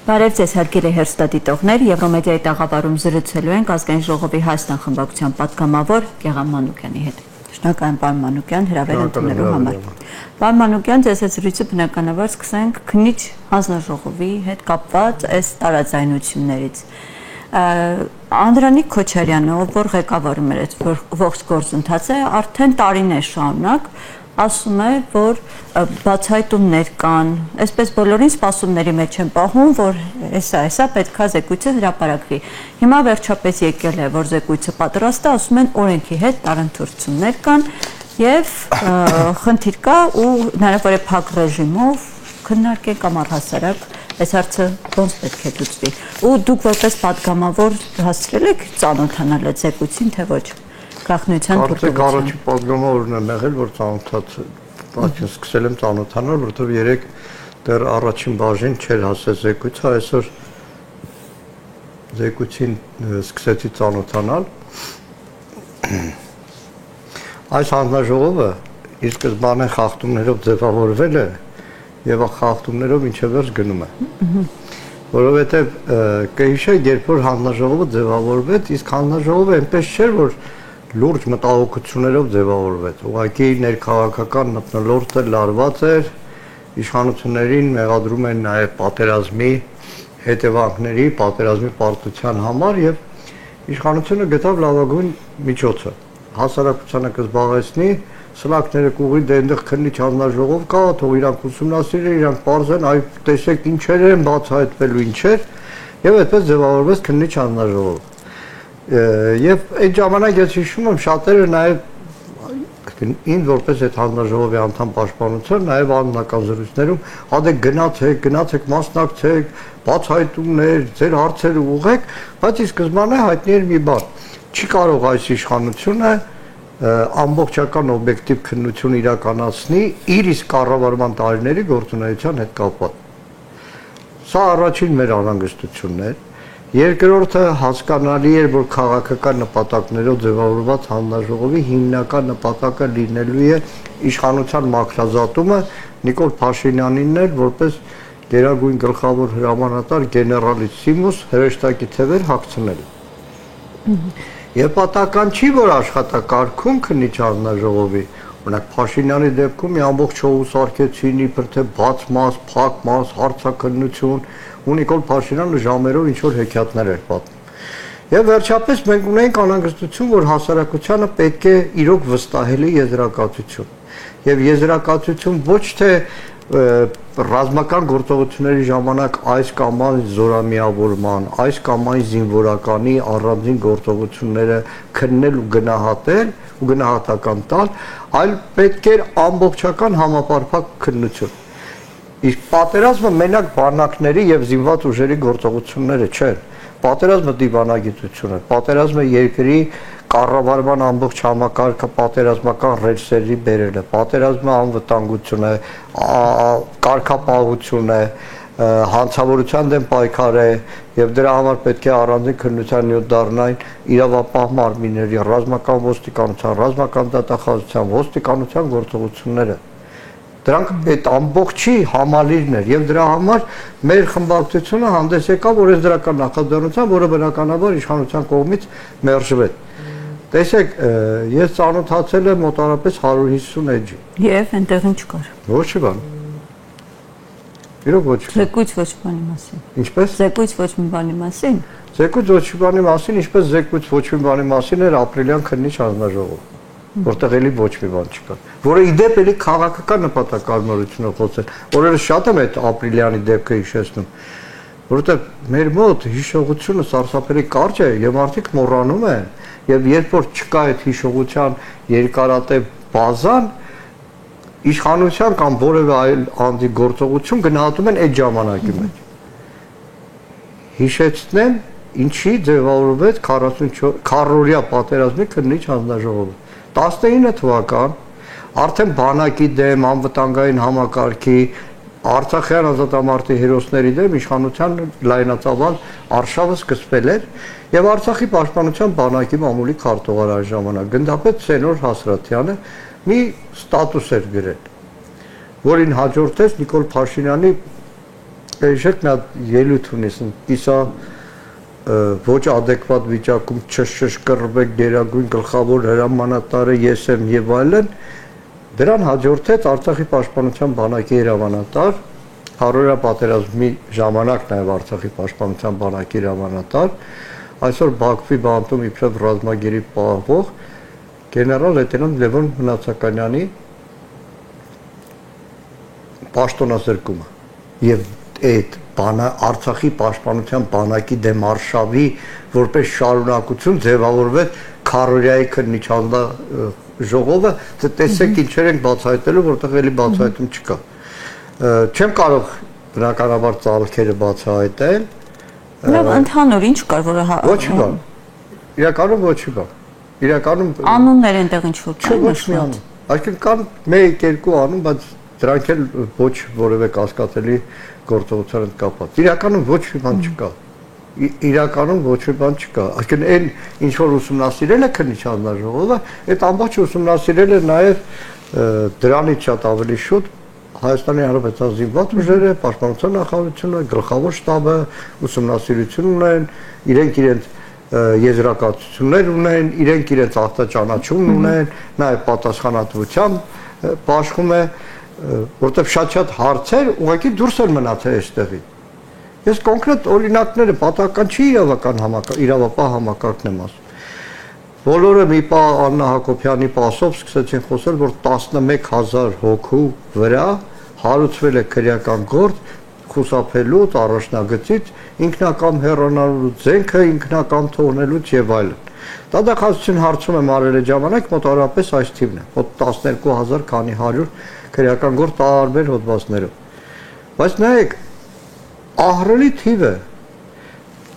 Բարև ձեզ հարգելի հեռուստադիտողներ, Եվրոմեդիայի տաղավարում զրուցելու ենք Ազգային ժողովի Հայաստան խմբակցության պատգամավոր Գեղամ Մանուկյանի հետ։ Շնորհակալ եմ, պարոն Մանուկյան, հրավեր ընդունելու համար։ Պարոն Մանուկյան, ձեզ հետ զրույցը բնականաբար սկսենք քննիչ հանձնաժողովի հետ կապված այս տարաձայնություններից։ Անդրանիկ Քոչարյանը, ով որ ղեկավարում էր այդ ողջ գործընթացը, արդեն տարիներ շարունակ ասում է, որ բացահայտումներ կան, այսպես բոլորին սպասումների մեջ են պահում, որ հեսա պետքա զեկույցը հրապարակվի։ Հիմա վերջապես եկել է, որ զեկույցը պատրաստ է, ասում են օրենքի հետ տարընթերցումներ կան եւ խնդիր կա ու հնարավոր է փակ ռեժիմով քննարկել կամ առհասարակ այս հարցը ոնց պետք է լուծվի։ Ու դուք որպես պատգամավոր հասցրել եք ծանոթանալ այդ զեկույցին, թե ոչ։ Գաղտնիության Արդեն առաջի պատգամավորն եմ եղել, որ ծանոթացել, սկսել եմ ծանոթանալ, որովհետև երեք դեռ առաջին բաժին չէր հասել զեկույցը, այսօր զեկույցին սկսեցի ծանոթանալ։ Այս հանձնաժողովը իր սկզբանե խախտումներով ձևավորվել է եւ խախտումներով ինչը վերջ գնում է։ Որովհետև կհիշեք, երբ որ հանձնաժողովը ձևավորվեց, իսկ հանձնաժողովը այնպես չէր, որ լուրջ մտահոգություններով ձևավորվեց։ Ուղղակի ներքաղաքական մթնոլորտը լարված էր, իշխանություններին մեղադրում են նաև պատերազմի հետևանքների, պատերազմի պարտության համար եւ իշխանությունը գտավ լավագույն միջոցը։ Հասարակությանը կզբաղեցնի, սլակները կուղի դե այնտեղ քննիչ հանձնաժողով կա, թող իրանք ուսումնասիրեն, իրանք պարզեն, այ տեսեք ինչեր են բացահայտվելու ինչեր, եւ այդպես ձևավորվեց քննիչ հանձնաժողով։ Եվ այդ ժամանակ ես հիշում եմ շատերը նաև ինձ որպես այդ հանձնաժողովի անդամ պաշտպանության նաև անձնական զրույցներում հա գնացեք մասնակցեք, բացահայտումներ, ձեր հարցերը ուղղեք, բայց ի սկզբանե հայտնի էր մի բան, չի կարող այս իշխանությունը ամբողջական օբյեկտիվ քննություն իրականացնի իր իսկ կառավարման տարիների գործունեության հետ կապված։ Սա առաջին մեր անհանգստությունն էր։ Երկրորդը հասկանալի էր, որ քաղաքական նպատակներով ձևավորված հանձնաժողովի հիմնական նպատակը լինելու է իշխանության մաքրազատումը Նիկոլ Փաշինյանին էր որպես գերագույն գլխավոր հրամանատար գեներալիսիմուս հրեշտակի թևեր հագցնել։ Եվ պատահական չի, որ աշխատակարգում քննիչ հանձնաժողովի, օրինակ Փաշինյանի դեպքում մի ամբողջ շոու սարքեցին, իբր թե բաց մաս, փակ մաս, հարցաքննություն, ու Նիկոլ Փաշինյանը ժամերով ինչ-որ հեքիաթներ էր պատմում։ Եվ վերջապես մենք ունենք անհանգստություն, որ հասարակությանը պետք է իրոք վստահելի եզրակացություն։ Եվ եզրակացություն ոչ թե ռազմական գործողությունների ժամանակ այս կամ այն զորամիավորման, այս կամ այն զինվորականի առանձին գործողությունները քննել ու գնահատել ու գնահատական տալ, այլ պետք էր ամբողջական համապարփակ քննություն։ Իսկ պատերազմը մենակ բանակների եւ զինված ուժերի գործողությունները չեն։ Պատերազմը դիվանագիտություն է, պատերազմը երկրի կառավարման ամբողջ համակարգը պատերազմական ռելսերի բերելը, պատերազմը անվտանգություն է, կարգապահություն է, հանցավորության դեմ պայքար է եւ դրա համար պետք է առանձին քննության նյութ դառնային իրավապահ մարմինների, ռազմական ոստիկանության, ռազմական դատախազության, ոստիկանության գործողությունները։ Դրանք այդ ամբողջի համալիրն էր եւ դրա համար մեր խմբակցությունը հանդես եկավ օրենսդրական նախաձեռնությամբ, որը բնականաբար իշխանության կողմից մերժվեց։ Տեսեք, ես ծանոթացել եմ մոտավորապես 150 էջի։ Եվ այնտեղ ինչ կար։ Ոչ մի բան։ Իրոք ոչ։ Զեկույց ոչ մի բանի մասին։ Ինչպես։ Զեկույց ոչ մի բանի մասին։ Զեկույց ոչ մի բանի մասին, ինչպես զեկույց ոչ մի բանի մասին էր ապրիլյան քննիչ հանձնաժողով, որտեղ էլի ոչ մի բան չկա, որը իդեպ էլի քաղաքական նպատակարարությունով խոսել։ Օրերս շատ եմ այդ ապրիլյանի դեպքը հիշեցնում, որովհետև մեր մոտ հիշողությունը սարսափելի կարճ է եւ մարդիկ մոռանում են, եւ երբ որ չկա այդ հիշողության երկարատև բազան, իշխանության կամ որևէ այլ անձի գործողություն գնահատում են այդ ժամանակի մեջ։ Հիշեցնեմ, ինչի ձևավորվեց 44-օրյա պատերազմի քննիչ հանձնաժողովը։ 19 թվական արդեն բանակի դեմ, անվտանգային համակարգի, Արցախյան ազատամարտի հերոսների դեմ իշխանության լայնածավալ արշավը սկսվել էր եւ Արցախի պաշտպանության բանակի մամուլի քարտուղար այն ժամանակ գնդապետ Սենոր Հասրատյանը մի ստատուս էր գրել, որին հաջորդեց Նիկոլ Փաշինյանի Կհիշեք նա ելույթ ունես, իսա ոչ adekvat վիճակում չշշկռվեք գերագույն գլխավոր հրամանատարը ես եմ եւ այլն, դրան հաջորդեց Արցախի պաշտպանության բանակի հրամանատար, Հարորա պատերազմի ժամանակ նաեւ Արցախի պաշտպանության բանակի հրամանատար, այսօր Բաքվի բանտում իբրև ռազմագերի պահող գեներալ լեյտենանտ Լևոն Մնացականյանի պաշտոնազրկումը եւ այդ Արցախի պաշտպանության բանակի դեմ արշավի որպես շարունակություն ձևավորվեց Քարորիայի քննիչանդա ժողովը, տեսեք ինչեր են բացահայտելու, որտեղ էլի բացահայտում չկա։ Չեմ կարող բնականաբար ծալքերը բացահայտել։ Լավ, ընդհանուր ինչ կար, որը ոչ բան։ Իրականում ոչի բան։ Իրականում անուններ այնտեղ ինչ որ չէ, ոչ մի անուն։ Այսինքն կան 1-2 անուն, բայց դրանք էլ ոչ որևէ կասկածելի գործողության հետ կապված։ Իրականում ոչ մի բան չկա։ Իրականում ոչ մի բան չկա։ Այսինքն այն ինչ որ ուսումնասիրել է քննիչանձնա ժողովը, այդ ամբողջ ուսումնասիրել է նաև դրանից շատ ավելի շուտ Հայաստանի Հանրապետության զինված ուժերը, պաշտպանության նախարարությունը, գլխավոր շտաբը ուսումնասիրություն ունեն, իրենք եզրակացություններ ունեն, իրենք իրենց ախտաճանաչում ունեն, նաև պատասխանատվությամբ բաշխում է, որտեղ շատ հարցեր ուղղակի դուրս են մնացել այստեղից։ Ես կոնկրետ օրինակները պատահական չի իրավապահ համակարգն եմ ասում։ Բոլորը մի պա Աննա Հակոբյանի պասով սկսեցին խոսել, որ 11000 հոգու վրա հարուցվել է քրեական գործ խուսափելուց, առաջնագծից, ինքնակամ հեռանալու զենքը ինքնակամ թողնելուց եւ այլն։ Դատախազություն հարցում եմ արել այդ ժամանակ մոտավորապես այս թիվն է, մոտ 12000 քանի 100 քրեական գործ տարբեր հոդվածներով։ Բայց նայեք, ահռելի թիվ է։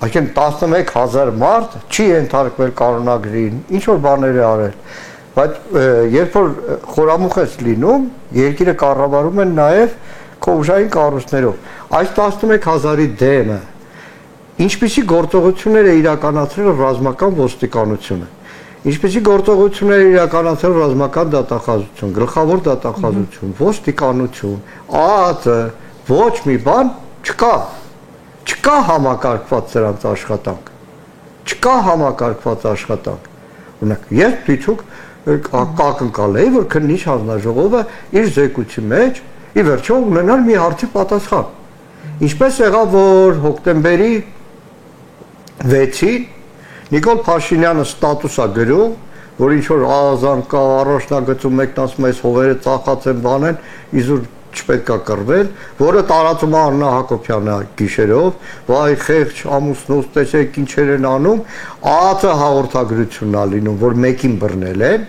Այսինքն 11000 մարդ չի ենթարկվել կանոնագրին, ինչ որ բաներ է արել, բայց երբ որ խորամուխ է լինում, երկիրը կառավարում են նաև քո ուժային կառույցներով։ Այս 11000-ի դեմը ինչպիսի գործողություններ է իրականացրել ռազմական ոստիկանությունը, ինչպիսի գործողություններ է իրականացրել ռազմական դատախազություն, գլխավոր դատախազություն, ոստիկանություն, ԱԱԾ, ոչ մի բան չկա։ Չկա համակարգված սրանց աշխատանք, չկա համակարգված աշխատանք։ Օրինակ, ես դիցուկ ակնկալ էի, որ քննիչ հանձնաժողովը իր զեկույցի մեջ ի վերջո ունենալ մի հարցի պատասխան։ Ինչպես եղավ, որ հոկտեմբերի 6-ին Նիկոլ Փաշինյանը ստատուս է գրում, որ ինչ որ ԱԱԶ-ան կա, առաջնագծում մեկն ասում է, հողերը ծախած են բանեն, իզուր չպետք է կռվել, որը տարածում է Աննա Հակոբյանը գիշերով, վայ խեղճ ամուսնուց տեսեք ինչեր են անում, ԱԱԾ հաղորդագրությունն է լինում, որ մեկին բռնել են,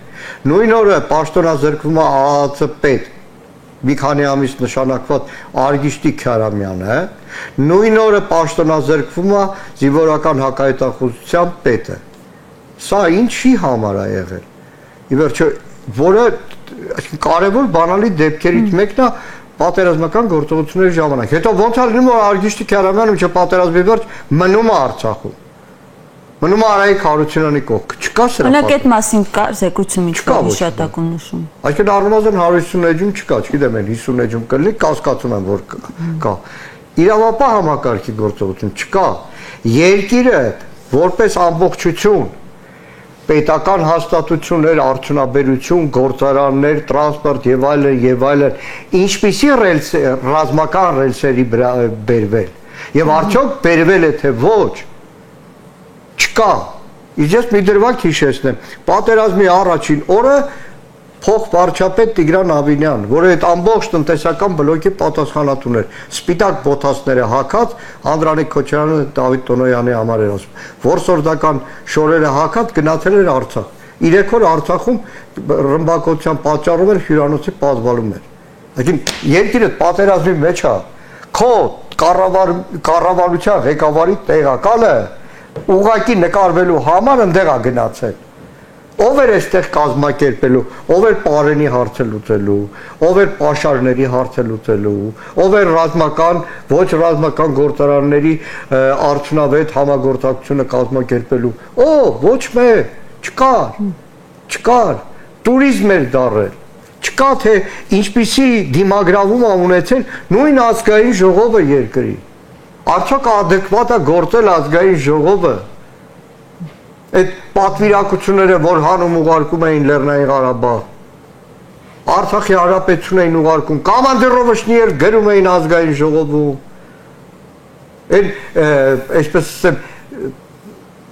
նույն օրը պաշտոնազրկվում է ԱԱԾ պետ, մի քանի ամիս նշանակված Արգիշտի Քյարամյանը, նույն օրը պաշտոնազրկվում է զինվորական հակահետախուզության պետը։ Սա ինչի համար է եղել։ Ի վերջո, որը կարևոր բանալի դեպքերից մեկն է պատերազմական գործողությունների ժամանակ։ Հետո ոնց է լինում, որ Արգիշտի Քյարամյանը մինչև պատերազմի վերջ մնում է Արցախում։ Մնում է Արայիկ Հարությունյանի կողքը։ Չկա սրա։ Օրինակ այդ մասին կա զեկույցում ինչ կա հիշատակում նշում։ Այսինքն առնվազն 150 էջում չկա, չգիտեմ, այն 50 էջում կլինի, կասկածում եմ, որ կա։ Իրավապահ համակարգի գործողություն չկա։ Երկիրը որպես ամբողջություն պետական հաստատություններ, արդյունաբերություն, գործարաններ, տրանսպորտ եւ այլն, ինչպիսի ռազմական ռելսերի բերվել եւ արդյոք բերվել է թե ոչ, չկա։ Ես մի դրվագ հիշեցնեմ, պատերազմի առաջին օրը փոխվարչապետ Տիգրան Ավինյան, որը այդ ամբողջ տնտեսական բլոկի պատասխանատուն էր, սպիտակ բոթասները հագած, Անդրանիկ Քոչարյանը Դավիթ Տոնոյանի համար էր ասում, որսորդական շորերը հագած գնացել էր Արցախ։ 3 օր Արցախում ռմբակոծության պատճառով էր հյուրանոցի պատվալում էր։ Այսինքն երկիրը պատերազմի մեջ է, քո կառավարության ղեկավարի տեղակալը ուղղակի նկարվելու համար ընդեղ է գնացել։ Ով էր այստեղ կազմակերպելու, ով էր Պարենի հարցը լուծելու, ով էր Պաշարների հարցը լուծելու, ով էր ռազմական, ոչ ռազմական գործարանների արդյունավետ համագործակցությունը կազմակերպելու։ Ոչ մեկ, չկար, տուրիզմ էր դարել, Չկա թե ինչպիսի դիմագրավում ունեցել նույն ազգային ժողովը երկրի։ Արդյոք adekvat է գործել ազգային ժողովը։ Այդ պատվիրակությունները, որ հանում ուղարկում էին Լեռնային Ղարաբաղ, Արցախի հանրապետություն էին ուղարկում, կամանդիրովաշներ գրում էին ազգային ժողովում։ Այսպես ասեմ,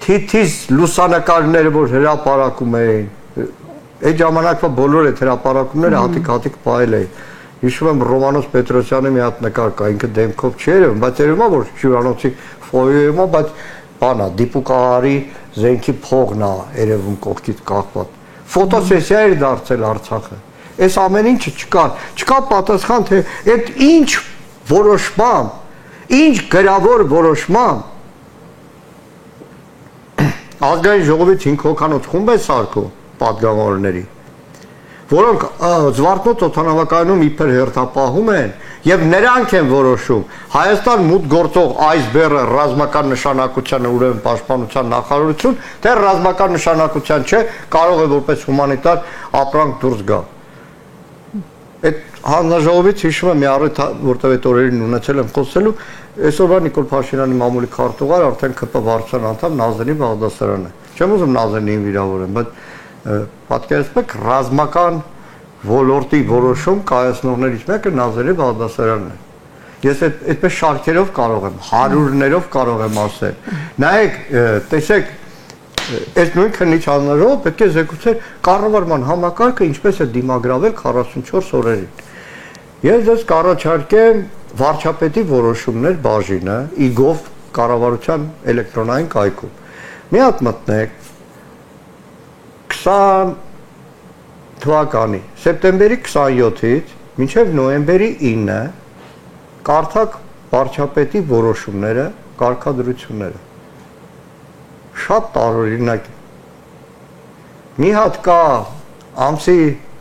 թիթիզ լուսանկարները, որ հրապարակում էին, այդ ժամանակվա բոլոր այդ հրապարակումները հատիկ պահել էին։ Հիշում եմ Ռոմանոս Պետրոսյանի մի հատ նկար կա, ինքը դեմքով չի երևում, բայց երևում է, որ հյուրանոցի ֆոյեում է, բայց բանա, դիպուկահարի զենքի փողն է երևում կողքից կախված։ Ֆոտոսեսիա էր դարձել Արցախը։ Այս ամեն ինչը չկա պատասխան, թե այդ ինչ որոշմամբ, ինչ գրավոր որոշմամբ ազգային ժողովից 5 հոգանոց խումբ է սարքում պատգամավորների, որոնք Զվարթնոց օդանավակայանում իբր հերթապահում են եւ նրանք են որոշում Հայաստան մուտք գործող այս բեռը ռազմական նշանակության է, ուրեմն պաշտպանության նախարարություն, թե ռազմական նշանակության չէ, կարող է որպես հումանիտար ապրանք դուրս գա։ Այդ հանձնաժողովից հիշում եմ մի առիթ, որտեղ այդ օրերին ունեցել եմ խոսելու, այսօրվա Նիկոլ Փաշինյանի մամուլի քարտուղար արդեն ԿՊ վարչության անդամ Նազարին Բաղդասարյանն է։ Չեմ ուզում Նազարին վիրավորեմ, բայց պատկերացրեք ռազմական ոլորտի որոշում կայացնողներից մեկը Նազարի Բաղդասարյանն է։ Ես այդպես շարքերով կարող եմ, հարյուրներով կարող եմ ասել։ Նայեք, տեսեք, այս նույն քննիչ հանձնաժողովը պետք է զեկուցեր կառավարման համակարգը ինչպես է դիմագրավել 44 օրերին։ Ես ձեզ կառաջարկեմ վարչապետի որոշումներ բաժինը ԻԳՈՎ կառավարության էլեկտրոնային կայքում։ Մի հատ մտնեք 20 թվականի սեպտեմբերի 27-ից մինչև նոյեմբերի 9-ը կարդաք վարչապետի որոշումները, կարգադրությունները։ Շատ տարօրինակ է։ Մի հատ կա ամսի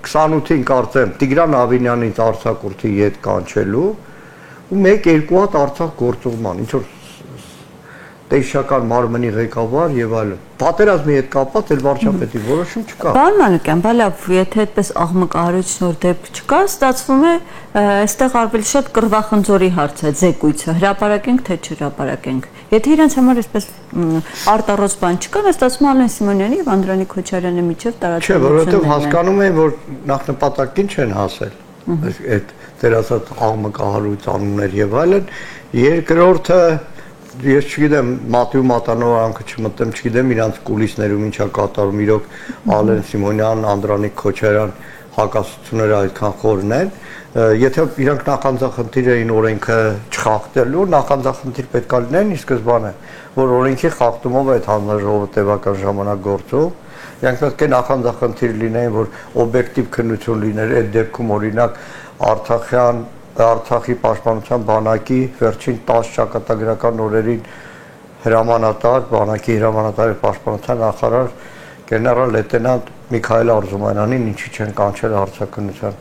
28-ին կարծեմ Տիգրան Ավինյանից արձակուրդի ետ կանչելու ու 1-2 հատ Արցախ գործողման, ինչ որ տեսչական մարմնի ղեկավար եւ այլն։ Պատերազմի հետ կապված էլ վարչապետի որոշում չկա։ Պարոն Մանուկյան, բալավ, եթե այդպես աղմկահարույց նոր դեպք չկա, ստացվում է այստեղ արվել շատ կռվախնձորի հարց է, զեկույցը, հրապարակենք թե չհրապարակենք։ Եթե իրենց համար այսպես արտառոց բան չկա, ստացվում է Ալեն Սիմոնյանի եւ Անդրանիկ Քոչարյանի միջև տարածություններ։ Չէ, որովհետեւ հասկանում են, որ նախնպատակին չեն հասել։ Այդ դերասած աղմկահարույց անուններ եւ այլն։ Երկրորդը ես չգիտեմ, Մատյու Մատանովարանքը չմտեմ, չգիտեմ իրանց կուլիսներում ինչա կատարում, իրոք Ալեն Սիմոնյան, Անդրանիկ Քոչարյան հակասությունները այդքան խորն են, եթե իրանք նախանձախնդիր էին օրենքը չխախտելու, նախանձախնդիր պետք է լինեն ի սկզբանե, որ օրենքի խախտումով այդ հանձնաժողովը տևական ժամանակ գործում, իրանք պետք է նախանձախնդիր լինեն, որ օբյեկտիվ քննություն լիներ, այդ դեպքում օրինակ Արցախի պաշտպանության բանակի վերջին 10 ճակատագրական օրերին հրամանատար, բանակի հրամանատարի պաշտպանության նախարար գեներալ լեյտենանտ Միքայել Արզումանյանին ինչի չեն կանչել հարցաքննության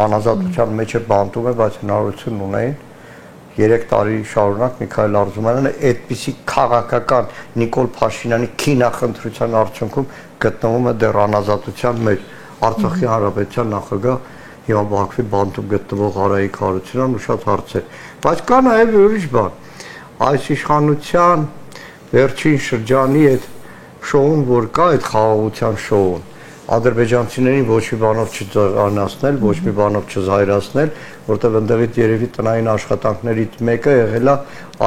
անազատության մեջ է բանտում է, բայց հնարավորություն ունեին 3 տարի շարունակ Միքայել Արզումանյանը այդպիսի քաղաքական Նիկոլ Փաշինյանի քինախնդրության արդյունքում գտնվում է դեռ անազատության մեջ Արցախի հանրապետության նախագահ հիմա Բաքվի բանտում գտնվող Արայիկ Հարությունյանն ու շատ հարցեր, բայց կա նաև ուրիշ բան, այս իշխանության վերջին շրջանի այդ շոուն, որ կա այդ խաղաղության շոուն, ադրբեջանցիներին ոչ մի բանով չձանացնել, ոչ մի բանով չզայրացնել, որտեղ ընդդեղից երևի տնային աշխատանքներից մեկը եղել է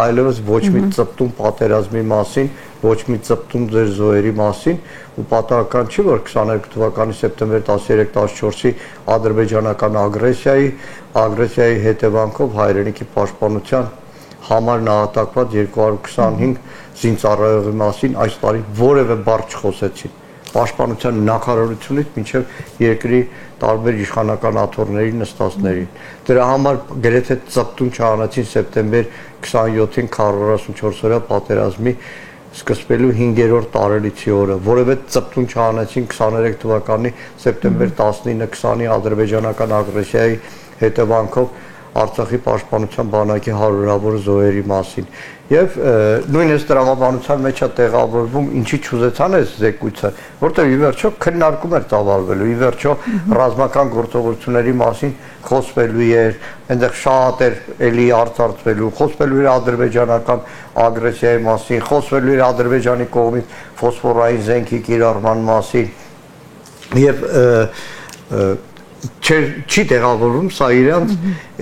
այլևս ոչ մի ծպտում պատերազմի մասին, ոչ մի ծպտում ձեր զոհերի մասին ու պատահական չի, որ 22 թվականի սեպտեմբեր 13-14-ի ադրբեջանական ագրեսիայի հետևանքով հայրենիքի պաշտպանության համար նահատակված 225 զինծառայողի մասին այս տարի որևէ բառ չխոսեցին։ Պաշտպանության նախարարությունից մինչև երկրի տարբեր իշխանական աթոռների նստածներին։ Դրա համար գրեթե ծպտուն չանացին սեպտեմբեր 27-ին 44 օրյա պատերազմի սկսվելու 5-րդ տարելիցի օրը, որևէ ծպտուն չանացին 23 թվականի սեպտեմբեր 19-20-ի ադրբեջանական ագրեսիայի հետևանքով Արցախի պաշտպանության բանակի հարյուրավոր զոհերի մասին եւ նույն այս տրամաբանության մեջ է տեղավորվում ինչի չուզեցան այս զեկույցը, որտեղ ի վերջո քննարկում էր ծավալվելու, ի վերջո ռազմական գործողությունների մասին խոսվելու էր, այնտեղ շատ էր էլի արծարծվելու, խոսվելու էր ադրբեջանական ագրեսիայի մասին, խոսվելու էր Ադրբեջանի կողմից ֆոսֆորային զենքի կիրառման մասին եւ չի տեղավորվում սա իրանց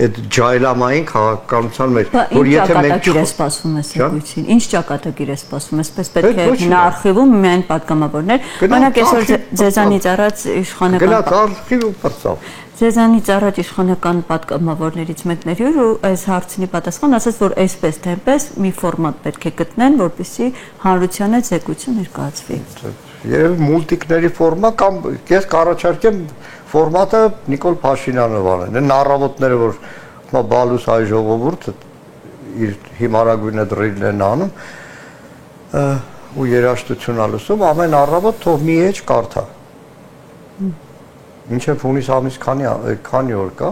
այդ ջայլամային քաղաքականության մեջ, որ եթե մենք սպասվում է զեկույցին, ինչ ճակատագիր է սպասվում, այսպես պետք է նա արխիվում միայն պատգամավորներ, օրինակ այսօր ձեզանից առաջ իշխանական գնաց արխիվ ու պրծավ ձեզանից առաջ իշխանական պատգամավորներից մեկների ու այս հարցինի պատասխան ասաց, որ այսպես թե այնպես մի ֆորմատ պետք է գտնեն, որպեսզի հանրությանը զեկույցը ներկայացվի։ Եվ մուլտիկների ֆորմա կամ ես կառաջարկեմ ֆորմատը Նիկոլ Փաշինյանը վարեն, այն առավոտները, որ բալուս հայ ժողովուրդը իր հիմարագույնը դրիլն են անում ու երաժշտություն ալուսում, ամեն առավոտ թող մի էջ կարդա։ Մինչև հունիս ամիս քանի օր կա։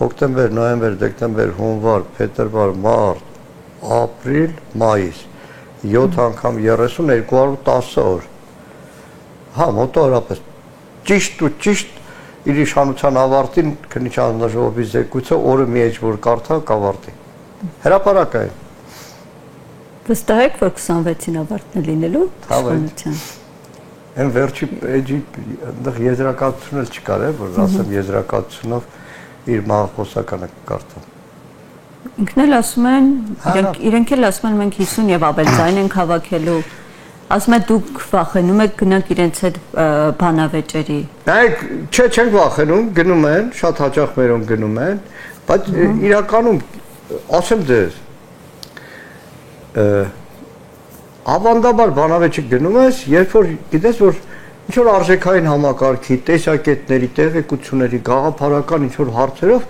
Հոկտեմբեր, նոյեմբեր, դեկտեմբեր, հունվար, փետրվար, մարտ, ապրիլ, մայիս 7 անգամ 30 210 օր։ Հա, մոտավորապես ճիշտ ու ճիշտ իր իշխանության ավարտին քննիչական հանձնաժողովի զեկույցը օրը մի էջ որ կարդա կավարտի։ Հրապարակ է։ Վստահ եք, որ 26-ին ավարտն է լինելու իշխանության։ Այն վերջի էջի այնտեղ եզրակացություն էլ չկար, որ ասեմ եզրակացությունով իր մահախոսականը կարդա։ Ինքն էլ ասում են, իրենք էլ ասում են մենք 50 եւ ավել ձայն ենք հավաքելու։ Ասում եք դուք վախենում եք գնանք իրենց հետ բանավեճերի։ Նայեք, չենք վախենում, գնում են, շատ հաճախ մերոն գնում են, բայց իրականում ասեմ ձեզ ավանդաբար բանավեճի գնում ես, երբ որ գիտես որ ինչ որ արժեքային համակարգի, տեսակետների, տեղեկությունների, գաղափարական ինչ որ հարցերով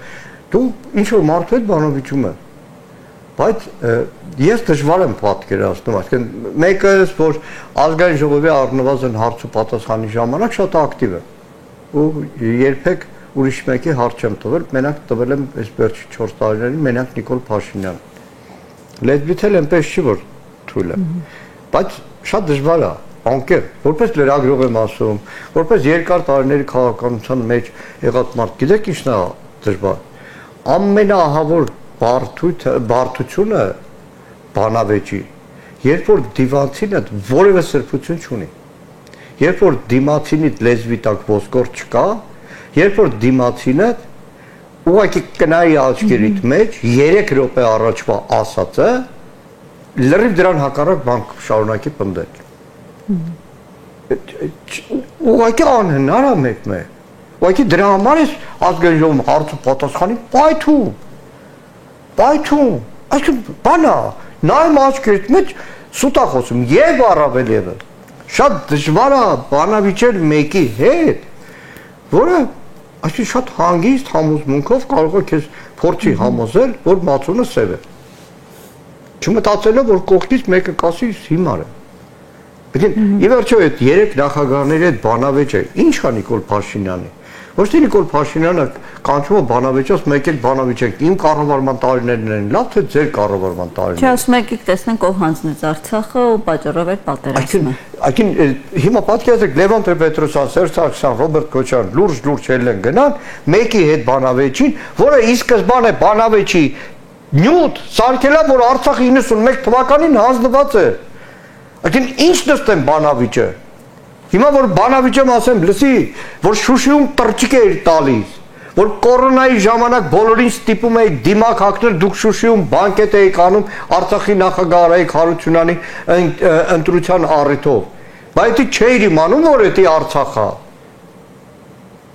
դու ինչ որ մարդու հետ բանավիճում ես։ Բայց ես դժվար եմ պատկերացնում, այսինքն մեկը որ ազգային ժողովի առնվազն հարց ու պատասխանի ժամանակ շատ ակտիվ է ու երբեք ուրիշ մեկի հարց չեմ տվել, մենակ տվել եմ այս վերջի 4 տարիներին մենակ Նիկոլ Փաշինյան։ Լեզվից էլ այնպես չի որ թույլ է։ Բայց շատ դժվար է, անկեղծ, որպես լրագրող եմ ասում, որպես երկար տարիների քաղաքականության մեջ եղած մարդ, գիտեք ինչն է դժվար։ Ամենաահավոր բարդությունը բանավեճի, երբ որ դիվանցինը որևէ սրբություն չունի, երբ որ դիմացինիդ լեզվի տակ ոսկոր չկա, երբ որ դիմացինը ուղղակի կնայի աչքերիդ մեջ 3 րոպե առաջվա ասածը լրիվ դրան հակառակ բան շարունակի պնդել։ Ուղղակի անհնար է մեկ։ Ուղղակի դրա համար է ազգային ժողովում հարց ու պատասխանի պայթում։ Այսինքն բանա, նայում աչքերիդ մեջ սուտ է խոսում եւ առավել եւս։ Շատ դժվար է բանավիճել մեկի հետ, որը այսինքն շատ հանգիստ համոզմունքով կարող է քեզ փորձի համոզել, որ մածունը սև է։ Չմտածելով որ կողքից մեկը կասի հիմար է։ Բգին ի վերջո այդ 3 նախագահների հետ բանավեճը ի՞նչ է Նիկոլ Փաշինյանի։ Ոչ թե Նիկոլ Փաշինյանը կանչում է բանավեճից մեկ էլ բանավեճենք իմ կառավարման տարիներն են լավ թե ձեր կառավարման տարիներն։ Չէ, ասում եք տեսնենք ով հանձնեց Արցախը ու պատճառով էր պատերազմը։ Այսինքն հիմա պատկերացրեք Լևոն Տեր-Պետրոսյան, Սերժ Սարգսյան, Ռոբերտ Քոչարյան լուրջ ելեն գնան մեկի հետ բանավեճին, որը ի սկզբանե բանավեճի նյութ սարքելա, որ Արցախը 91 թվականին հանձնված է։ Այսինքն ինչ նստեն բանավիճը։ Հիմա որ բանավիճեմ ասեմ, լսի, որ Շուշիում տրճիկ էր տալիս, որ կորոնայի ժամանակ բոլորին ստիպում էի դիմակ հագնել, դուք Շուշիում բանկետ էիք անում Արցախի նախագահ Արայիկ Հարությունյանի ընտրության առիթով։ Բայց դի չէիր իմանում, որ դա Արցախը։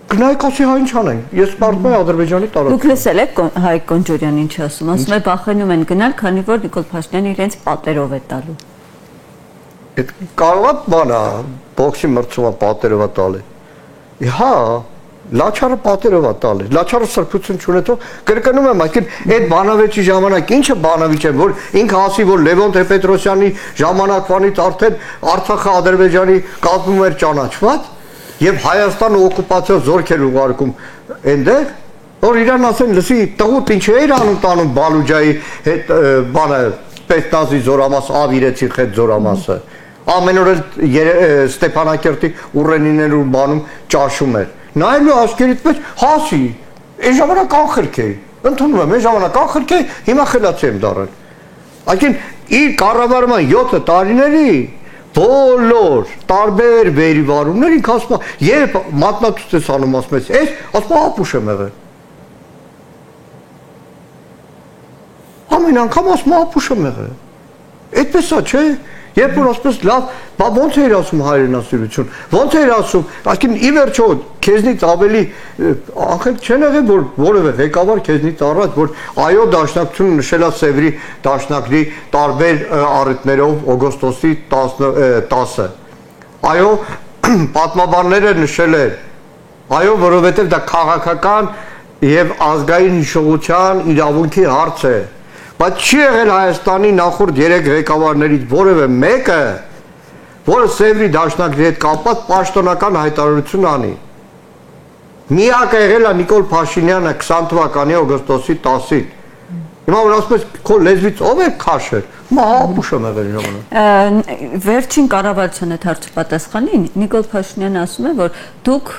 Գնայք ասի հա ինչ անենք, ես սպարտում եմ Ադրբեջանի տարածքում։ Դուք լսել եք Հայկ Կոնջորյանին ինչ ասում, ասում է վախենում են գնալ, քանի որ Նիկոլ Փաշինյանը իրենց պատերով է տալու։ Այդ կարող է բան է, բոքսի մրցումը պատերով է տալի։ Հա, Լաչարը պատերով է տալի, Լաչարը սրբություն չունեցող կրկնում եմ, այսինքն այդ բանավեճի ժամանակ ինչը բանավիճ է, որ ինքը ասի, որ Լևոն Տեր-Պետրոսյանի ժամանակվանից արդեն Արցախը Ադրբեջանի կազմում էր ճանաչված եւ Հայաստանը օկուպացիա զորքեր ուղարկում այնտեղ Որ իրան ասեն, լսի, տղուտ ինչ էր անում տանում Բալուջայի հետ բանը Պետնազի զորամաս ավիրեցի հետ զորամասը։ Ամեն օր Ստեփանակերտի ուռենիներու բանում ճաշում էր։ Նայելու ասկերից մեջ հասի, այն ժամանակ անխրք էի։ Ընդունում եմ, այն ժամանակ անխրք էի, հիմա խելացի եմ դառել։ Այսինքն իր կառավարման 7 տարիների բոլոր տարբեր վերիվարումներ ինքը ասում է, երբ մատնացույց ես անում ասում ես, այս ասում ապուշ եմ եղել։ Ամեն անգամ ասում ապուշ եմ եղել։ Այդպես է, չէ՞։ Երբ որ ասես լավ, բա ոնց էր ասում հայրենասիրություն, ոնց էր ասում, այսինքն ի վերջո քեզնից ավելի ախր չեն եղել որ որևէ ղեկավար քեզնից առաջ որ այո դաշնակցությունը նշել է Սևրի դաշնակցի տարբեր առիթներով օգոստոսի 10-ը։ Այո, պատմաբանները նշել են, այո, որովհետև դա քաղաքական եւ ազգային հիշողության իրավունքի հարց է։ Բայց չի եղել Հայաստանի նախորդ 3 ղեկավարներից որևէ մեկը, որը Սևրի դաշնակցի հետ կապված պաշտոնական հայտարարություն անի։ Միակը եղել է Նիկոլ Փաշինյանը 20 թվականի օգոստոսի 10-ին։ Հիմա որ ասում ես քո լեզվից ով է քաշել, հիմա հապուշ եմ եղել ժամանակ։ Վերջին կառավարության հետ հարցը պատասխանի Նիկոլ Փաշինյանը ասում է, որ դուք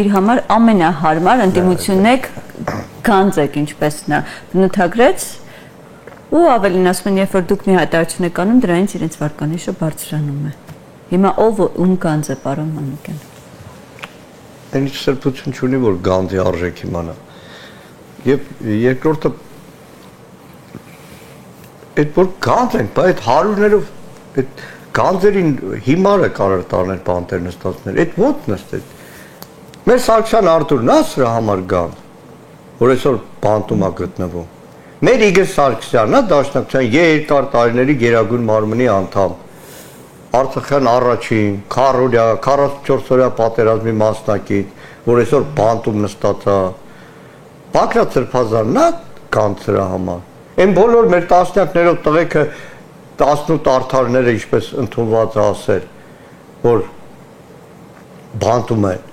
իր համար ամենահարմար ընդդիմությունն եք, գանձ եք, ինչպես նա բնութագրեց, ու ավելին ասում են, երբ որ դուք մի հայտարարություն եք անում, դրանից իրենց վարկանիշը բարձրանում է։ Հիմա ով ում գանձ է, պարոն Մանուկյան։ Այնից սրբություն չունի, որ գանձի արժեք իմանա։ Եվ երկրորդը այդ որ գանձ ենք, բայց այդ հարյուրներով այդ գանձերին հիմարը կարող տանել բանտեր նստածներ, այդ ո՞նց նստեց։ Մեր Սարգսյան Արտուրն է սրա համար գանձ, որ այսօր բանտում է գտնվում։ Մեր Իգոր Սարգսյանն է դաշնակցության երկար տարիների գերագույն մարմնի անդամ։ Արցախյան առաջին 44-օրյա պատերազմի մասնակից, որ այսօր բանտում նստած է։ Բակրատ Սրբազանն է գանձ սրա համար։ Այն բոլոր մեր տասնյակներով տղեկը 18 արդարները ինչպես ընդունված ասել, որ բանտում են։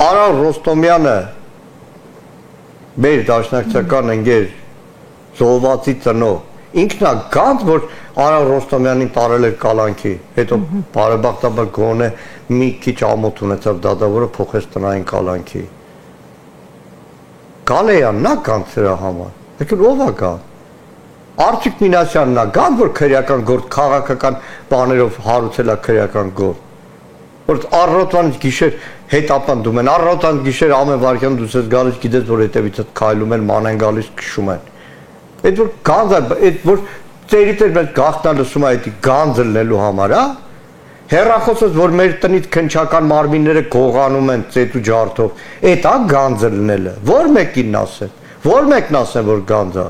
Արա Ռոստոմյանը մեր դաշնակցական ընկեր զոհվածի ծնող ինքն է գանձ, որ Արա Ռոստոմյանին տարել էր կալանքի, հետո բարեբախտաբար գոնե մի քիչ ամոթ ունեցավ դատավորը փոխեց տնային կալանքի։ Գալեյանն է գանձ սրա համար։ Եկել ով է գան։ Արծիկ Մինասյանն է գան, որ քրեական գործ քաղաքական բաներով հարուցել է քրեական գործ։ Որ առավոտվանից գիշեր հետապնդում են, առավոտվանից գիշեր ամեն վարքյան դուրս ես գալիս, գիտես որ հետևիցդ քայլում են, ման են գալիս, քշում են։ Այդ որ գանձ է, այդ որ ծերից էր մեզ գաղտնա լսում է այդ գանձը լնելու համար, հա։ Հեռախոսս որ մեր տնից քնչական մարմինները գողանում են ծեծու ջարդով, այդ է գանձը լնելը։ Որ մեկին ասեն, որ մեկն ասեն որ գանձ է։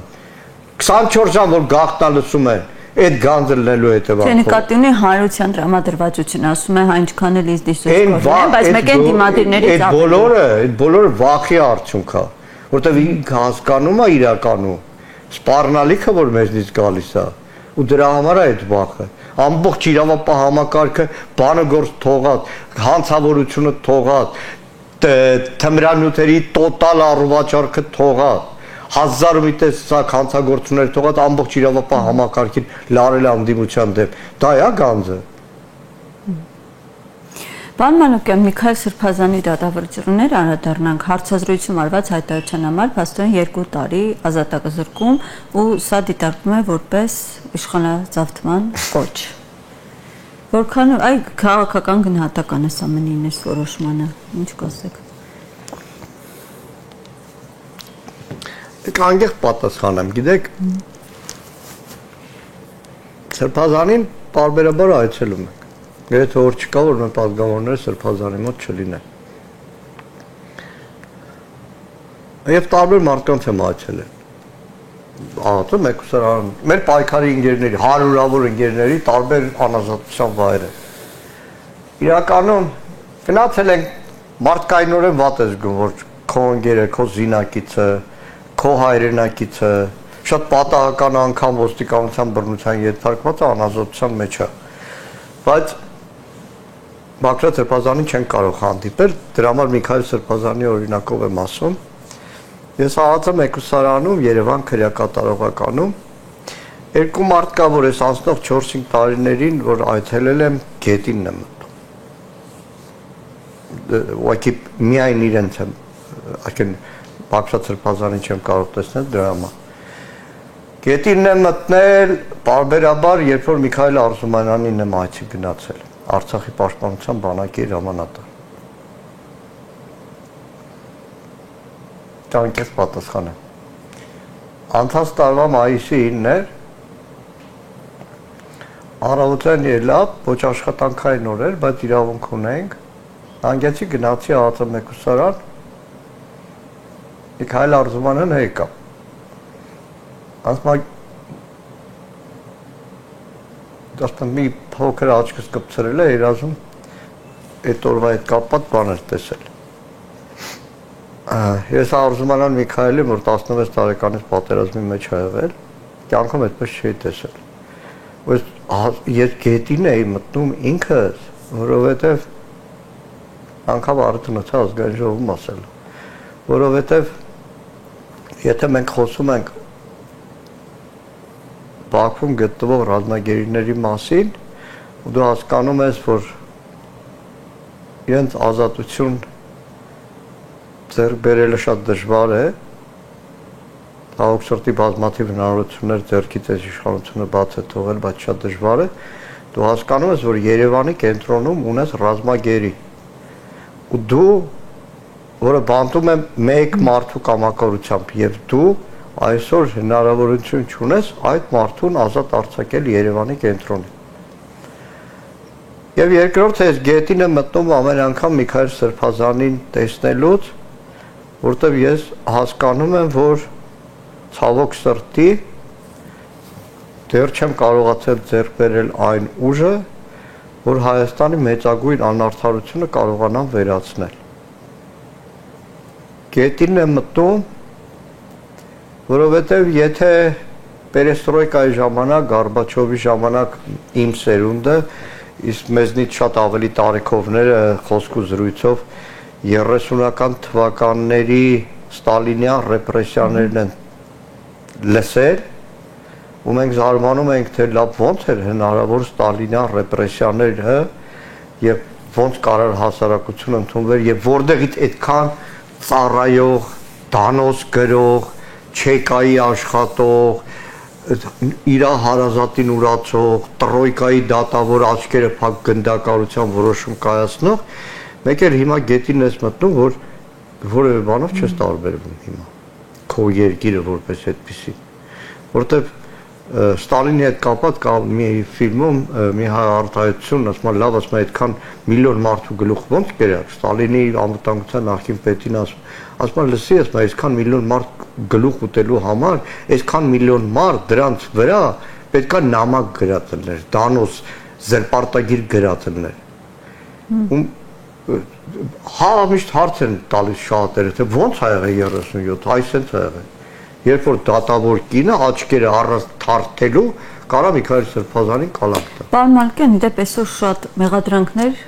24 ժամ որ գաղտնա լսում են, այդ գանձը լնելու հետևանքով։ Չէ, նկատի ունի հանրության տրամադրվածություն, ասում է այնքան էլ իզդիսոս կորեն, բայց մեկ են դիմադիրներից այդ բոլորը վախի արդյունք է, որտեղ ինքը հասկանում է իրականում, սպառնալիքը որ մեզնից գալիս է, ու դրա համար է այդ վախը։ Ամբողջ իրավապահ համակարգը բանը գործ թողած, հանցավորությունը թողած, թմրանյութերի տոտալ առուվաճառքը թողած, 1000 մի տեսակ հանցագործություններ թողած ամբողջ իրավապահ համակարգին լարել անդիմության դեմ։ Դա է գանձը։ Պարոն Մանուկյան, Միքայել Սրբազանի դատավարությունները անդրադառնանք հարցազրույցում արված հայտարարության համար փաստորեն 2 տարի ազատազրկում ու սա դիտարկվում է որպես իշխանաձավթման կոչ։ Որքան այ քաղաքական գնահատական է սա մնին այս որոշմանը, ինչ կասեք։ Դեք անգեղ պատասխանեմ, գիտեք, Սրբազանին պարբերաբար այցելում ենք, գրեթե որ չկա, որ մեր պատգամավորները Սրբազանի մոտ չլինեն։ Եվ տարբեր մարդկանց եմ այցելել։ Ահա մեկուսարան, մեր պայքարի ընկերների, հարյուրավոր ընկերների տարբեր անազատության վայրեր։ Իրականում գնացել ենք մարդկայնորեն վատ ես զգում, որ քո ընկերը, քո զինակիցը, քո հայրենակիցը շատ պատահական անգամ ոստիկանության բռնության ենթարկված է անազատության մեջ է։ Բայց Բակրատ Սրբազանին չեն կարող հանդիպել, դրա համար Միքայել Սրբազանի օրինակով եմ ասում, Ես ԱԱԾ մեկուսարանում Երևան քրեակատարողականում երկու մարդ կա, որ ես անցնող 4-5 տարիներին, որ այցելել եմ, գետինն եմ մտնում։ Ուղղակի միայն իրենց եմ, այսինքն Բաքրատ Սրբազանին չեմ կարող տեսնել դրա համար։ Գետինն եմ մտնել, բարբերաբար, երբ որ Միքայել Արզումանյանին եմ այցի գնացել, Արցախի պաշտպանության բանակի հրամանատար։ Ճանկես պատասխան եմ։ Անցած տարվա մայիսի 9-ն էր, առավոտյան ելավ, ոչ աշխատանքային օր էր, բայց իրավունք ունենք, հանգեցի գնացի ԱԱԾ մեկուսարան, Միքայել Արզումանյանը եկավ։ Ասում մի փոքր աչքս կպցրել է, երազում այդ օրվա հետ կապված բաներ տեսել։ Ես Արզումանյան Միքայելին, որ 16 տարեկանից պատերազմի մեջ ա եղել, կյանքում այդպես չէի տեսել։ Ես գետին էի մտնում ինքս, որովհետև անգամ արդյունացա ազգային ժողովում ասել, որովհետև եթե մենք խոսում ենք Բաքվում գտնվող ռազմագերիների մասին, ու դու հասկանում ես, որ իրենց ազատություն ձեռք բերելը շատ դժվար է, Օքսֆորդի բազմաթիվ հնարավորություններ ձեռքից այս իշխանությունը բաց է թողել, բայց շատ դժվար է, դու հասկանում ես, որ Երևանի կենտրոնում ունես ռազմագերի, ու դու, որը բանտում է մեկ մարդու կամակորությամբ, եւ դու այսօր հնարավորություն չունես այդ մարդուն ազատ արձակել Երևանի կենտրոնին։ Եվ երկրորդ ես գետին եմ մտնում ամեն անգամ Միքայել Սրբազանին տեսնելուց, որտեղ ես հասկանում եմ, որ ցավոք սրտի դեռ չեմ կարողացել ձեռք բերել այն ուժը, որ Հայաստանի մեծագույն անարդարությունը կարողանամ վերացնել։ Գետին եմ մտնում, որովհետև եթե պերեստրոյկայի ժամանակ, Գորբաչովի ժամանակ իմ սերունդը, իսկ մեզնից շատ ավելի տարիքովները խոսք ու զրույցով 30-ական թվականների ստալինյան ռեպրեսիաներն են լսել, ու մենք զարմանում ենք, թե լավ ոնց էր հնարավոր ստալինյան ռեպրեսիաները եւ ոնց կարար հասարակություն ընդունվեր եւ որտեղից այդքան ծառայող, դանոց գրող, չեկայի աշխատող, իր հարազատին ուրացող, տրոյկայի դատավոր աչքերը փակ գնդակարության որոշում կայացնող, մեկ էլ հիմա գետին ես մտնում, որ որևէ բանով չես տարբերվում հիմա, քո երկիրը որպես այդպիսի, որտեղ Ստալինի հետ կապված կա մի ֆիլմում մի արտահայտություն, ասում են լավ, ասում են այդքան միլիոն մարդու գլուխ ոնց կերակ, Ստալինի անվտանգության նախկին պետին ասում են լսի, ասում են այսքան միլիոն մարդ գլուխ ուտելու համար, այսքան միլիոն մարդ դրանց վրա պետքա նամակ գրածելներ, դանոց, զրպարտագիր գրածելներ։ Հա միշտ հարց են տալիս շատերը, թե ոնց ա եղել 37, այսպես ա եղել։ Երբ որ դատավոր կինը աչքերը առանց թարթելու կարա Միքայել Սրբազանին կալանք տա։ Պարոն Մալքյան, դեպ այսօր շատ մեղադրանքներ,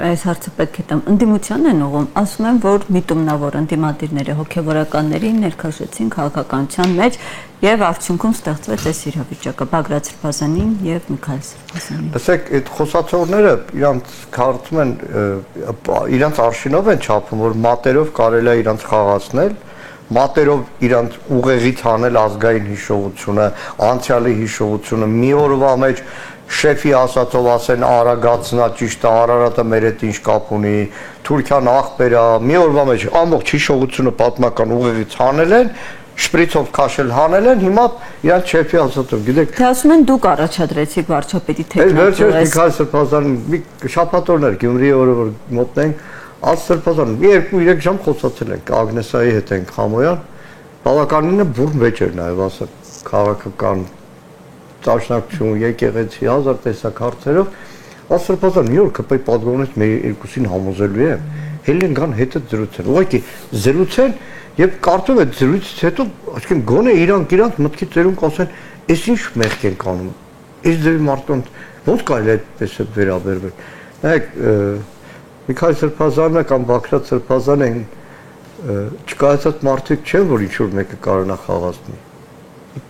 այս հարցը պետք է տամ, ընդդիմության են ուղղում, ասում են, որ միտումնավոր ընդդիմադիրները հոգևորականներին ներքաշեցին քաղաքականության մեջ եւ արդյունքում ստեղծվեց այս իրավիճակը Բագրատ Սրբազանին եւ Միքայել Սրբազանին։ Լսեք, այդ խոսացողները իրանց կարծում են, իրանց արշինով են չափում, որ մատերով կարելի է իրանց խաղացնել, մատերով իրանց ուղեղից հանել ազգային հիշողությունը, անցյալի հիշողությունը, մի օրվա մեջ շեֆի ասածով ասեն Արագածնա ճիշտ է, Արարատը մեր հետ ինչ կապ ունի, Թուրքիան աղբեր է, մի օրվա մեջ ամբողջ հիշողությունը պատմական ուղեղից հանել են, շպրիցով քաշել հանել են, հիմա իրանց շեֆի ասածով, գիտեք։ Թե ասում են դուք առաջադրեցիք վարչապետի թեկնածու։ Վերջերս Միքայել Սրբազանին մի շաբաթօրներ Գյումրիի օրը որ մոտնենք Սրբազան, մի 2-3 ժամ խոսացել ենք, Ագնեսայի հետ ենք Խամոյան, բավականին բուրմ վեճ էր նաև ասել, քաղաքական դաշնակցություն, եկեղեցի, հազար տեսակ հարցերով, Սրբազան, մի օր ԿՊ-ի պատգամներից մեր երկուսին համոզելու եմ, հելին գան հետը զրուցեն, ուղղակի զրուցեն եւ կարծում եմ զրույցից հետո, այսինքն գոնե իրանք մտքի ծերուն կասեն, «Էս ինչ մեղք ենք անում, այս ձևի մարդկանց ոնց կարելի է այդպես վերաբերվել»։ Նայեք, Միքայել Սրբազանը կամ Բագրատ Սրբազանին չկայացած մարդիկ չեն, որ ինչ-որ մեկը կարողանա խաղացնի։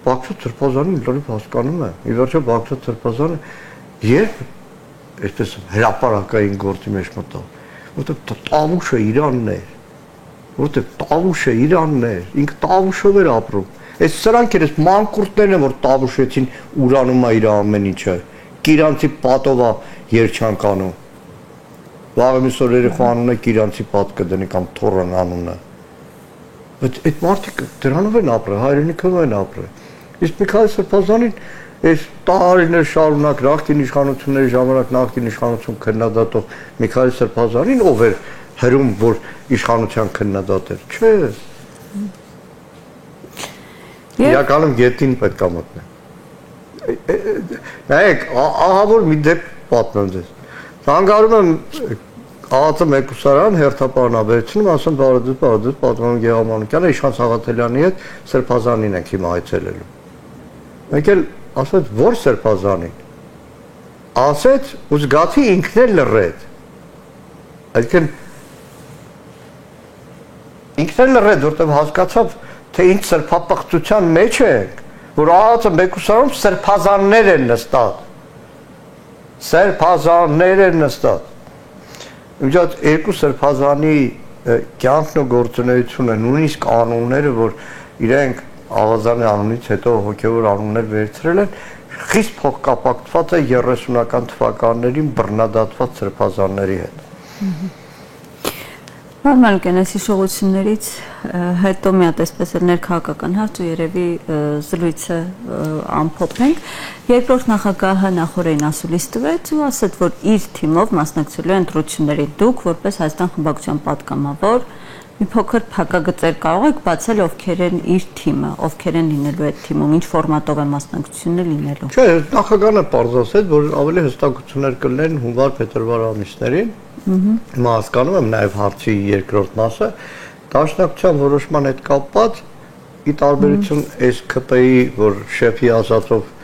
Բաքսը Սրբազանին լրիվ հասկանում է։ Ի վերջո Բաքսը Սրբազանը երբ այսպես հրապարակային գործի մեջ մտավ, որտեղ Տավուշը Իրանն էր, որտեղ Տավուշը Իրանն էր, ինքը Տավուշով էր ապրում։ Այս սրանք են, այս մանկուրտներն են, որ Տավուշեցին ուրանում է իր ամեն ինչը։ Կիրանցի պատով է երջանք անում։ Վաղը մյուս օր երեխա անունը Կիրանցի պատ կդնի կամ Թորան անունը։ Բայց այդ մարդիկ դրանով են ապրել, հայրենիքով են ապրել։ Իսկ Միքայել Սրբազանին այս տարիներ շարունակ նախկին իշխանությունների ժամանակ նախկին իշխանություն քննադատող Միքայել Սրբազանին ով էր հրում, որ իշխանության քննադատ էր։ Չէ։ Իրականում գետին պետք է մտնեն։ Նայեք, ահա որ մի դեպք պատմեմ ձեզ։ Հանգարում եմ ԱԱԾ մեկուսարան հերթապարանաբերությունում, ասում բարոյ պատմում Գեղամանուկյանը Իշխան Սաղաթելյանի հետ Սրբազանին ենք հիմա այցելելու։ Մեկ էլ ասեց, որ Սրբազանին։ Ասեց, ու զգացի ինքն էլ լռեց։ Այսինքն ինքն էլ լռեց, որտեղ հասկացավ, թե ինչ սրբապղծության մեջ ենք, որ ԱԱԾ մեկուսարանում սրբազաններ են նստած։ Սրբազաններ են նստած։ Միջած երկու սրբազանի կյանքն ու գործունեությունը, նույնիսկ անունները, որ իրենք Ավազանի անունից հետո հոգևոր անուններ վերցրել են, խիստ փոխկապակցված է 30-ական թվականներին բռնադատված սրբազանների հետ։ Նորմալ կենես հիշողություններից հետո մի հատ այսպես էլ ներքաղաքական հարց ու երևի զրույցը ամփոփենք։ Երկրորդ նախագահը նախորդին ասուլիս տվեց ու ասաց, որ իր թիմով մասնակցելու են ընտրություններին։ Դուք որպես Հայաստան խմբակցության պատգամավոր մի փոքր փակագծեր կարող եք բացել ովքեր են իր թիմը, ովքեր են լինելու այդ թիմում, ինչ ֆորմատով է մասնակցությունը լինելու։ Չէ, նախագահանը պարզացրեց, որ ավելի հստակություններ կլինեն հունվար-փետրվար ամիսներին։ Հիմա հասկանում եմ նաև հարցի երկրորդ մասը, դաշնակցության որոշման հետ կապված ի տարբերություն այս ԿՊ-ի, որ շեֆի ասածով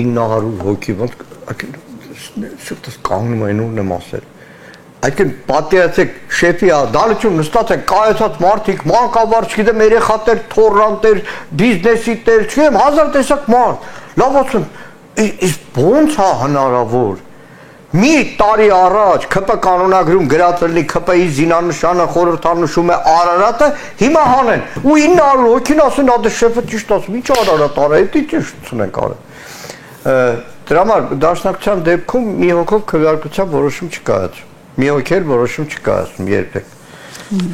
900 հոգի, ոնց շուտով կանգնում են ուր եմ ասել։ Այսինքն պատկերացեք շեֆի դալություն նստած են կայացած մարդիկ, մանկաբար, չգիտեմ, երեխաներ, թոռանտեր, բիզնեսի տեր, չգիտեմ, հազար տեսակ մարդ։ Լավ ասում, իսկ ո՞նց է հնարավոր։ Մի տարի առաջ ԿՊ կանոնագրում գրածելի ԿՊ-ի զինանշանը խորհրդանշում է Արարատը, հիմա հանեն։ Ու 900 հոգին ասեն, ադե շեֆը ճիշտ ասում, ինչ Արարատ արա, դա ճիշտություն են կարել։ Դրա համար դաշնակցության դեպքում մի հոգով քվեարկության որոշում չկայացում։ Մի հոգի էլ որոշում չկայացում երբեք։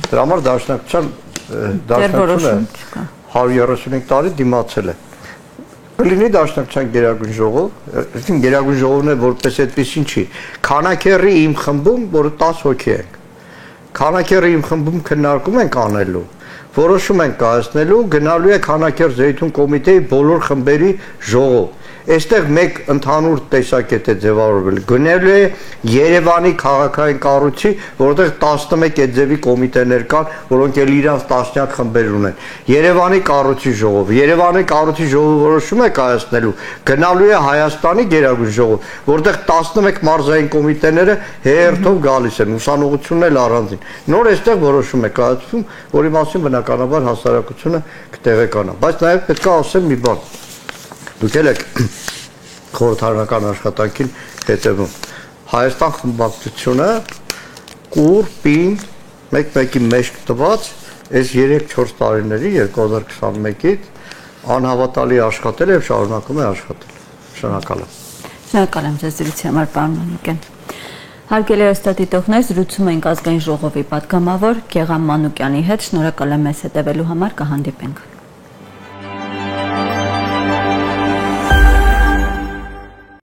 Դրա համար դաշնակցության դաշնակցությունը 135 տարի դիմացել է։ Կլինի դաշնակցության գերագույն ժողով, այսինքն գերագույն ժողովն է որպես այդպեսին չի։ Քանակերի իմ խմբում, որը 10 հոգի ենք։ Քանակերի իմ խմբում քննարկում ենք անելու, որոշում ենք կայացնելու, գնալու է քանակեր Զեյթուն կոմիտեի բոլոր խմբերի ժողով։ Այստեղ մեկ ընդհանուր տեսակետ է ձևավորվել։ Գնելու է Երևանի քաղաքային կառույցի, որտեղ 11 էձևի կոմիտեներ կան, որոնք էլ իրանց տասնյակ խմբեր ունեն։ Երևանի կառույցի ժողով, Երևանի կառույցի ժողովը որոշում է կայացնելու, գնալու է Հայաստանի գերագույն ժողով, որտեղ 11 մարզային կոմիտեները հերթով գալիս են, ուսանողությունն էլ առանձին։ Նոր այստեղ որոշում է կայացվում, որի մասին բնականաբար հասարակությունը կտեղեկանա։ Բայց նաև պետք է ասեմ մի բան։ Դուք եք խորհրդարանական աշխատանքին հետևում։ Հայաստան խմբակցությունը կուր, պինդ, մեկ-մեկի մեջ տված այս 3-4 տարիների 2021-ից անհավատալի աշխատել եւ շարունակում է աշխատել։ Շնորհակալ եմ։ Շնորհակալ եմ ձեզ զրույցի համար, պարոն Մանուկյան։ Հարգելի հեռուստադիտողներ, զրուցում ենք ազգային ժողովի պատգամավոր Գեղամ Մանուկյանի հետ։ Շնորհակալ եմ մեզ հետևելու համար, կհանդիպենք։